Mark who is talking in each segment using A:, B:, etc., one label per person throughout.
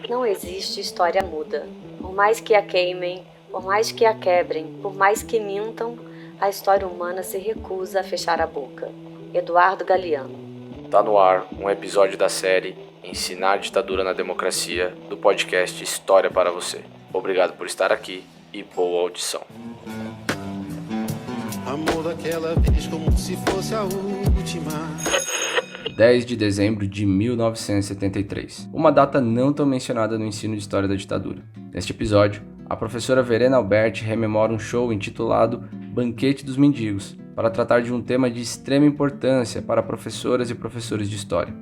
A: Não existe história muda. Por mais que a queimem, por mais que a quebrem, por mais que mintam, a história humana se recusa a fechar a boca. Eduardo Galeano.
B: Tá no ar um episódio da série Ensinar a Ditadura na Democracia, do podcast História para Você. Obrigado por estar aqui e boa audição.
C: Amor daquela vez como se fosse a última.
B: 10 de dezembro de 1973. Uma data não tão mencionada no ensino de História da Ditadura. Neste episódio, a professora Verena Alberti rememora um show intitulado Banquete dos Mendigos, para tratar de um tema de extrema importância para professoras e professores de História: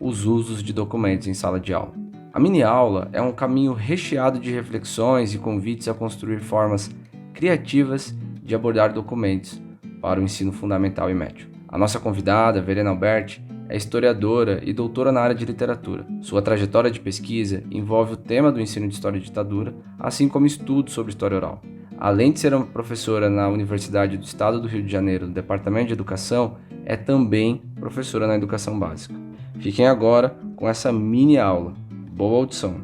B: os usos de documentos em sala de aula. A mini-aula é um caminho recheado de reflexões e convites a construir formas criativas de abordar documentos para o ensino fundamental e médio. A nossa convidada, Verena Alberti, é historiadora e doutora na área de literatura. Sua trajetória de pesquisa envolve o tema do ensino de História da Ditadura, assim como estudos sobre história oral. Além de ser uma professora na Universidade do Estado do Rio de Janeiro, no Departamento de Educação, é também professora na Educação Básica. Fiquem agora com essa mini-aula. Boa audição!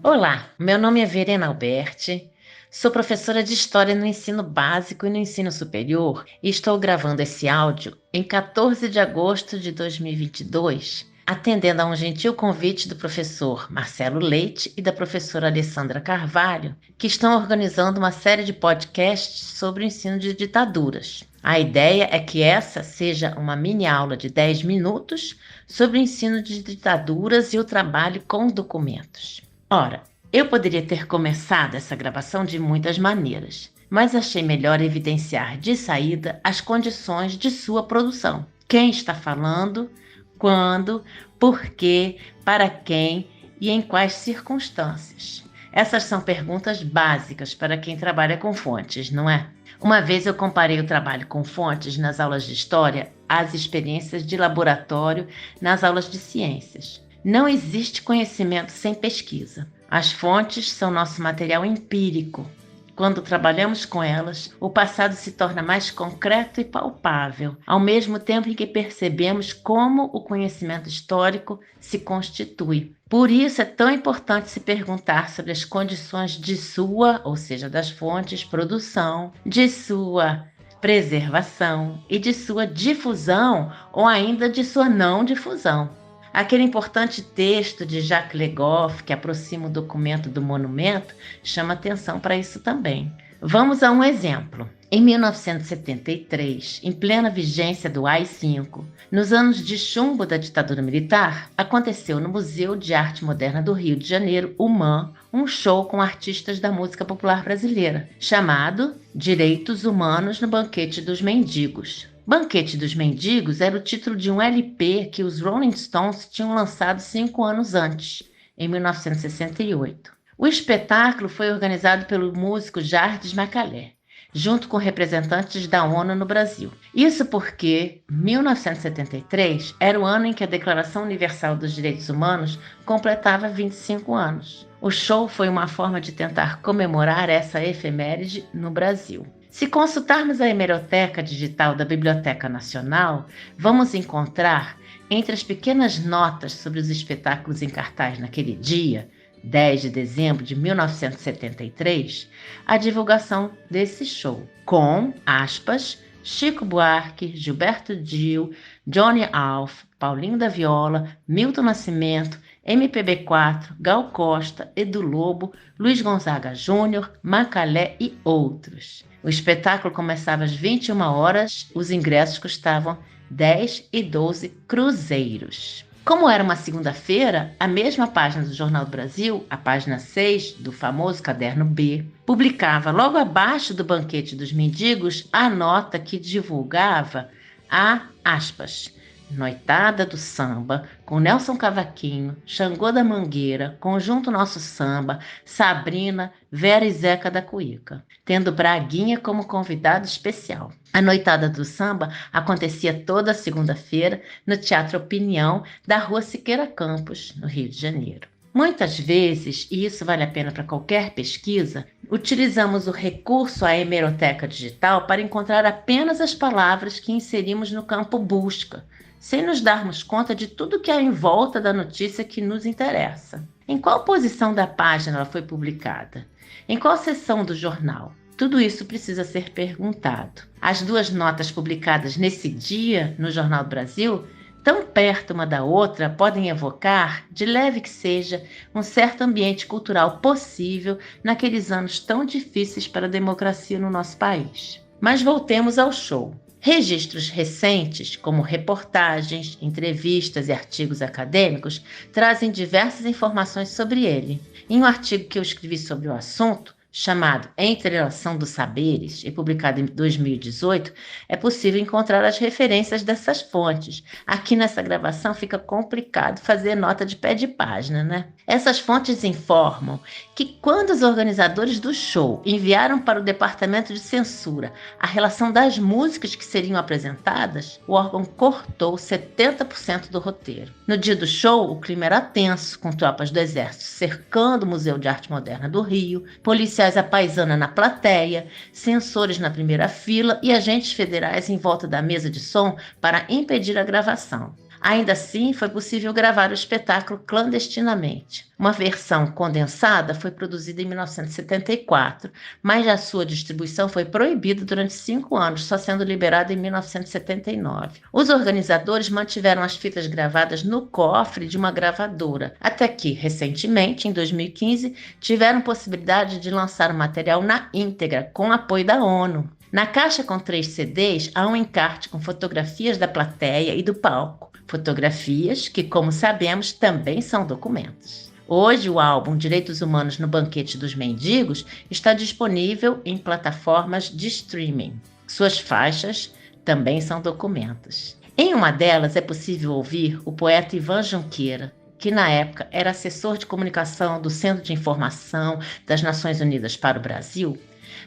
D: Olá, meu nome é Verena Alberti. Sou professora de História no ensino básico e no ensino superior e estou gravando esse áudio em 14 de agosto de 2022, atendendo a um gentil convite do professor Marcelo Leite e da professora Alessandra Carvalho, que estão organizando uma série de podcasts sobre o ensino de ditaduras. A ideia é que essa seja uma mini-aula de 10 minutos sobre o ensino de ditaduras e o trabalho com documentos. Ora, eu poderia ter começado essa gravação de muitas maneiras, mas achei melhor evidenciar de saída as condições de sua produção. Quem está falando, quando, por quê, para quem e em quais circunstâncias. Essas são perguntas básicas para quem trabalha com fontes, não é? Uma vez eu comparei o trabalho com fontes nas aulas de história às experiências de laboratório nas aulas de ciências. Não existe conhecimento sem pesquisa. As fontes são nosso material empírico. Quando trabalhamos com elas, o passado se torna mais concreto e palpável, ao mesmo tempo em que percebemos como o conhecimento histórico se constitui. Por isso é tão importante se perguntar sobre as condições de sua, ou seja, das fontes, produção, de sua preservação e de sua difusão, ou ainda de sua não difusão. Aquele importante texto de Jacques Le Goff, que aproxima o documento do monumento, chama atenção para isso também. Vamos a um exemplo. Em 1973, em plena vigência do AI-5, nos anos de chumbo da ditadura militar, aconteceu no Museu de Arte Moderna do Rio de Janeiro, o MAM, um show com artistas da música popular brasileira, chamado Direitos Humanos no Banquete dos Mendigos. Banquete dos Mendigos era o título de um LP que os Rolling Stones tinham lançado 5 anos antes, em 1968. O espetáculo foi organizado pelo músico Jardim Macalé, junto com representantes da ONU no Brasil. Isso porque 1973 era o ano em que a Declaração Universal dos Direitos Humanos completava 25 anos. O show foi uma forma de tentar comemorar essa efeméride no Brasil. Se consultarmos a hemeroteca digital da Biblioteca Nacional, vamos encontrar, entre as pequenas notas sobre os espetáculos em cartaz naquele dia, 10 de dezembro de 1973, a divulgação desse show, com, aspas, Chico Buarque, Gilberto Gil, Johnny Alf, Paulinho da Viola, Milton Nascimento, MPB4, Gal Costa, Edu Lobo, Luiz Gonzaga Júnior, Macalé e outros. O espetáculo começava às 21 horas, os ingressos custavam 10 e 12 cruzeiros. Como era uma segunda-feira, a mesma página do Jornal do Brasil, a página 6 do famoso Caderno B, publicava logo abaixo do Banquete dos Mendigos a nota que divulgava a, aspas, Noitada do Samba, com Nelson Cavaquinho, Xangô da Mangueira, Conjunto Nosso Samba, Sabrina, Vera e Zeca da Cuíca, tendo Braguinha como convidado especial. A Noitada do Samba acontecia toda segunda-feira no Teatro Opinião da Rua Siqueira Campos, no Rio de Janeiro. Muitas vezes, e isso vale a pena para qualquer pesquisa, utilizamos o recurso à hemeroteca digital para encontrar apenas as palavras que inserimos no campo busca, sem nos darmos conta de tudo que há em volta da notícia que nos interessa. Em qual posição da página ela foi publicada? Em qual seção do jornal? Tudo isso precisa ser perguntado. As duas notas publicadas nesse dia no Jornal do Brasil, tão perto uma da outra, podem evocar, de leve que seja, um certo ambiente cultural possível naqueles anos tão difíceis para a democracia no nosso país. Mas voltemos ao show. Registros recentes, como reportagens, entrevistas e artigos acadêmicos, trazem diversas informações sobre ele. Em um artigo que eu escrevi sobre o assunto, chamado Entrelação dos Saberes e publicado em 2018, é possível encontrar as referências dessas fontes. Aqui nessa gravação fica complicado fazer nota de pé de página, né? Essas fontes informam que quando os organizadores do show enviaram para o departamento de censura a relação das músicas que seriam apresentadas, o órgão cortou 70% do roteiro. No dia do show, o clima era tenso, com tropas do exército cercando o Museu de Arte Moderna do Rio, policiais à paisana na plateia, censores na primeira fila e agentes federais em volta da mesa de som para impedir a gravação. Ainda assim, foi possível gravar o espetáculo clandestinamente. Uma versão condensada foi produzida em 1974, mas a sua distribuição foi proibida durante 5 anos, só sendo liberada em 1979. Os organizadores mantiveram as fitas gravadas no cofre de uma gravadora, até que, recentemente, em 2015, tiveram possibilidade de lançar o material na íntegra, com apoio da ONU. Na caixa com 3 CDs, há um encarte com fotografias da plateia e do palco. Fotografias que, como sabemos, também são documentos. Hoje, o álbum Direitos Humanos no Banquete dos Mendigos está disponível em plataformas de streaming. Suas faixas também são documentos. Em uma delas é possível ouvir o poeta Ivan Junqueira, que na época era assessor de comunicação do Centro de Informação das Nações Unidas para o Brasil,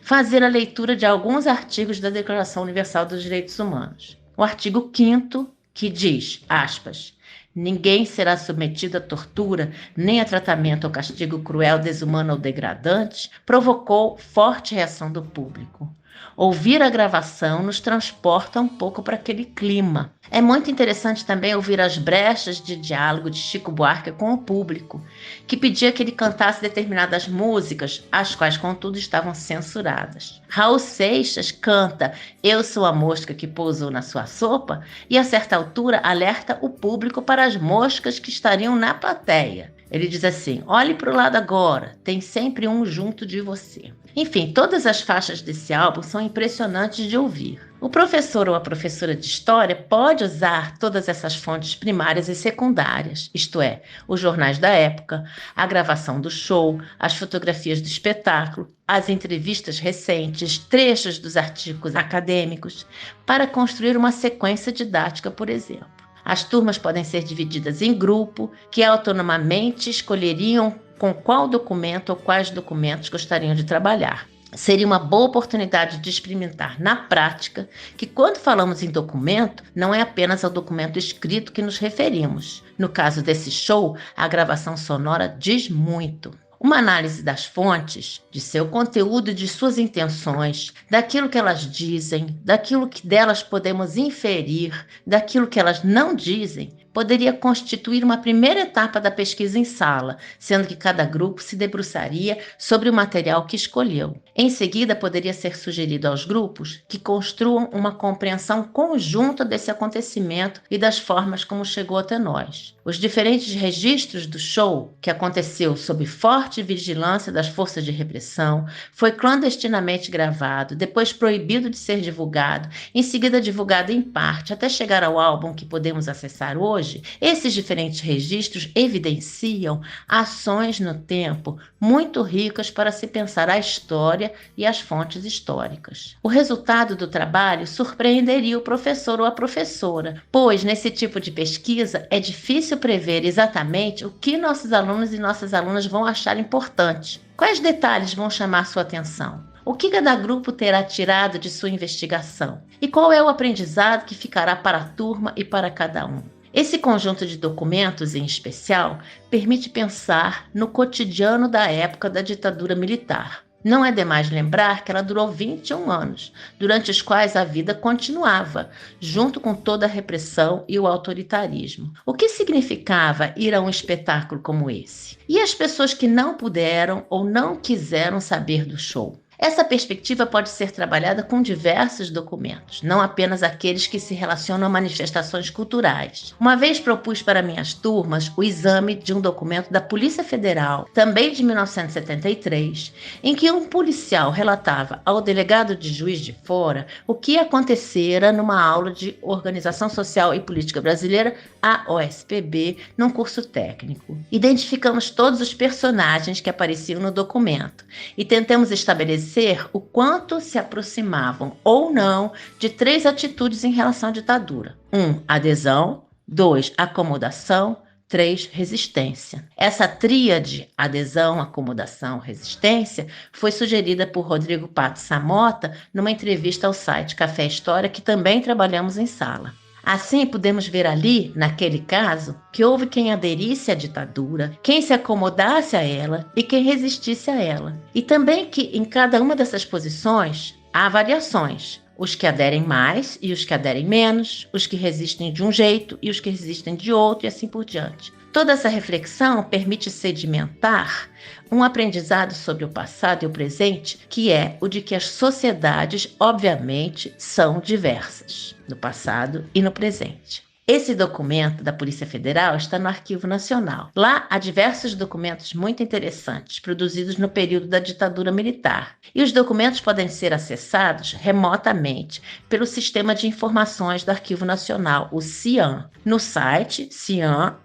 D: fazer a leitura de alguns artigos da Declaração Universal dos Direitos Humanos. O artigo 5º, que diz, aspas, ninguém será submetido à tortura, nem a tratamento ou castigo cruel, desumano ou degradante, provocou forte reação do público. Ouvir a gravação nos transporta um pouco para aquele clima. É muito interessante também ouvir as brechas de diálogo de Chico Buarque com o público, que pedia que ele cantasse determinadas músicas, as quais, contudo, estavam censuradas. Raul Seixas canta Eu Sou a Mosca que Pousou na Sua Sopa e, a certa altura, alerta o público para as moscas que estariam na plateia. Ele diz assim, olhe para o lado agora, tem sempre um junto de você. Enfim, todas as faixas desse álbum são impressionantes de ouvir. O professor ou a professora de história pode usar todas essas fontes primárias e secundárias, isto é, os jornais da época, a gravação do show, as fotografias do espetáculo, as entrevistas recentes, trechos dos artigos acadêmicos, para construir uma sequência didática, por exemplo. As turmas podem ser divididas em grupo, que autonomamente escolheriam com qual documento ou quais documentos gostariam de trabalhar. Seria uma boa oportunidade de experimentar na prática que quando falamos em documento, não é apenas ao documento escrito que nos referimos. No caso desse show, a gravação sonora diz muito. Uma análise das fontes, de seu conteúdo e de suas intenções, daquilo que elas dizem, daquilo que delas podemos inferir, daquilo que elas não dizem, poderia constituir uma primeira etapa da pesquisa em sala, sendo que cada grupo se debruçaria sobre o material que escolheu. Em seguida, poderia ser sugerido aos grupos que construam uma compreensão conjunta desse acontecimento e das formas como chegou até nós. Os diferentes registros do show, que aconteceu sob forte vigilância das forças de repressão, foi clandestinamente gravado, depois proibido de ser divulgado, em seguida divulgado em parte, até chegar ao álbum que podemos acessar hoje. Esses diferentes registros evidenciam ações no tempo muito ricas para se pensar a história e as fontes históricas. O resultado do trabalho surpreenderia o professor ou a professora, pois nesse tipo de pesquisa é difícil prever exatamente o que nossos alunos e nossas alunas vão achar importante. Quais detalhes vão chamar sua atenção? O que cada grupo terá tirado de sua investigação? E qual é o aprendizado que ficará para a turma e para cada um? Esse conjunto de documentos, em especial, permite pensar no cotidiano da época da ditadura militar. Não é demais lembrar que ela durou 21 anos, durante os quais a vida continuava, junto com toda a repressão e o autoritarismo. O que significava ir a um espetáculo como esse? E as pessoas que não puderam ou não quiseram saber do show? Essa perspectiva pode ser trabalhada com diversos documentos, não apenas aqueles que se relacionam a manifestações culturais. Uma vez propus para minhas turmas o exame de um documento da Polícia Federal, também de 1973, em que um policial relatava ao delegado de Juiz de Fora o que acontecera numa aula de Organização Social e Política Brasileira, a OSPB, num curso técnico. Identificamos todos os personagens que apareciam no documento e tentamos estabelecer o quanto se aproximavam ou não de 3 atitudes em relação à ditadura. 1. Adesão. 2. Acomodação. 3. Resistência. Essa tríade, adesão, acomodação, resistência, foi sugerida por Rodrigo Pato Samota numa entrevista ao site Café História, que também trabalhamos em sala. Assim, podemos ver ali, naquele caso, que houve quem aderisse à ditadura, quem se acomodasse a ela e quem resistisse a ela. E também que, em cada uma dessas posições, há variações. Os que aderem mais e os que aderem menos, os que resistem de um jeito e os que resistem de outro e assim por diante. Toda essa reflexão permite sedimentar um aprendizado sobre o passado e o presente, que é o de que as sociedades, obviamente, são diversas, no passado e no presente. Esse documento da Polícia Federal está no Arquivo Nacional. Lá há diversos documentos muito interessantes, produzidos no período da ditadura militar. E os documentos podem ser acessados remotamente pelo Sistema de Informações do Arquivo Nacional, o CIAN, no site cian.an.gov.br.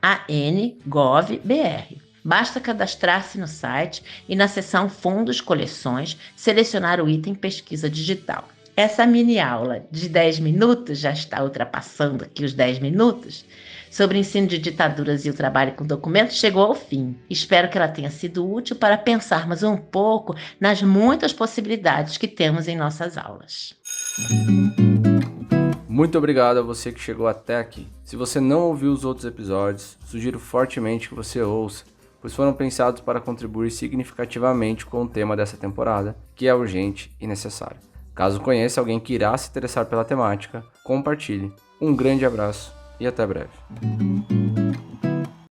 D: Basta cadastrar-se no site e na seção Fundos, Coleções, selecionar o item Pesquisa Digital. Essa mini aula de 10 minutos, já está ultrapassando aqui os 10 minutos, sobre ensino de ditaduras e o trabalho com documentos, chegou ao fim. Espero que ela tenha sido útil para pensarmos um pouco nas muitas possibilidades que temos em nossas aulas.
B: Muito obrigado a você que chegou até aqui. Se você não ouviu os outros episódios, sugiro fortemente que você ouça, pois foram pensados para contribuir significativamente com o tema dessa temporada, que é urgente e necessário. Caso conheça alguém que irá se interessar pela temática, compartilhe. Um grande abraço e até breve.